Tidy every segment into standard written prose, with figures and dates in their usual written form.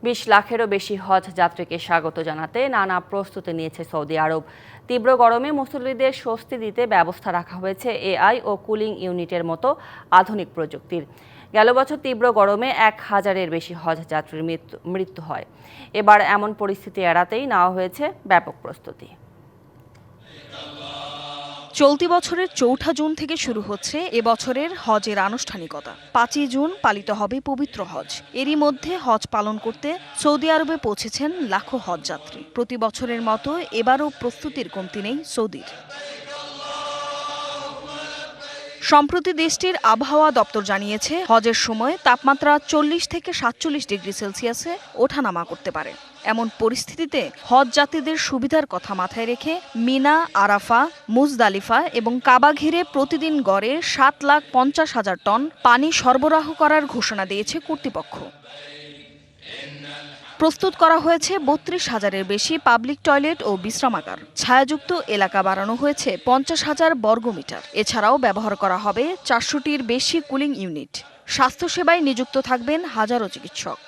20 লাখেরও বেশি হজ যাত্রীকে স্বাগত জানাতে নানা প্রস্তুতি নিয়েছে সৌদি আরব। তীব্র গরমে মুসল্লিদের স্বস্তি দিতে ব্যবস্থা রাখা হয়েছে এআই ও কুলিং ইউনিটের মতো আধুনিক প্রযুক্তির। গেল বছর তীব্র গরমে 1000-এর বেশি হজ যাত্রীর মৃত্যু হয়। এবার এমন পরিস্থিতি এড়াতেই নেওয়া হয়েছে ব্যাপক প্রস্তুতি। চলতি বছরের 4 জুন থেকে শুরু হচ্ছে এবছরের হজের আনুষ্ঠানিকতা। 5 জুন পালিত হবে পবিত্র হজ। এরই মধ্যে হজ পালন করতে সৌদি আরবে পৌঁছেছেন লাখো হজযাত্রী। প্রতি বছরের মতো এবারও প্রস্তুতির কমতি নেই সৌদির। সম্প্রতি দেশটির আবহাওয়া দপ্তর জানিয়েছে হজের সময় তাপমাত্রা 40 থেকে 47 ডিগ্রি সেলসিয়াসে ওঠানামা করতে পারে। এমন পরিস্থিতিতে হজ যাত্রীদের সুবিধার কথা মাথায় রেখে মিনা, আরাফা, মুজদালিফা এবং কাবা ঘিরে প্রতিদিন গড়ে 7,50,000 টন পানি সরবরাহ করার ঘোষণা দিয়েছে কর্তৃপক্ষ। প্রস্তুত করা হয়েছে 32,000-এর বেশি পাবলিক টয়লেট ও বিশ্রামাগার। ছায়াযুক্ত এলাকা বাড়ানো হয়েছে 50,000 বর্গমিটার। এছাড়াও ব্যবহার করা হবে 400টির বেশি কুলিং ইউনিট। স্বাস্থ্যসেবায় নিযুক্ত থাকবেন হাজারো চিকিৎসক।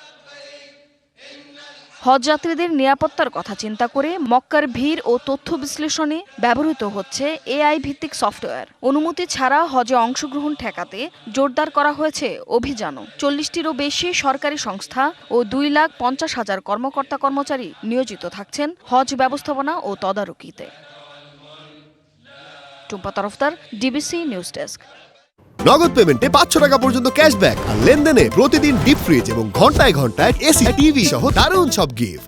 হজযাত্রীদের নিরাপত্তার কথা চিন্তা করে মক্কার ভিড় ও তথ্য বিশ্লেষণে ব্যবহৃত হচ্ছে এআই ভিত্তিক সফটওয়্যার। অনুমতি ছাড়া হজে অংশগ্রহণ ঠেকাতে জোরদার করা হয়েছে অভিযানও। 40টিরও বেশি সরকারি সংস্থা ও 2,50,000 কর্মকর্তা কর্মচারী নিয়োজিত থাকছেন হজ ব্যবস্থাপনা ও তদারকিতে। Tumpa Tarafdar, DBC news desk. Nagad পেমেন্টে 500 টাকা পর্যন্ত ক্যাশব্যাক আর লেনদেনে প্রতিদিন ডিপ ফ্রিজ এবং ঘন্টায় ঘন্টায় এসি টিভি সহ দারুণ সব গিফট।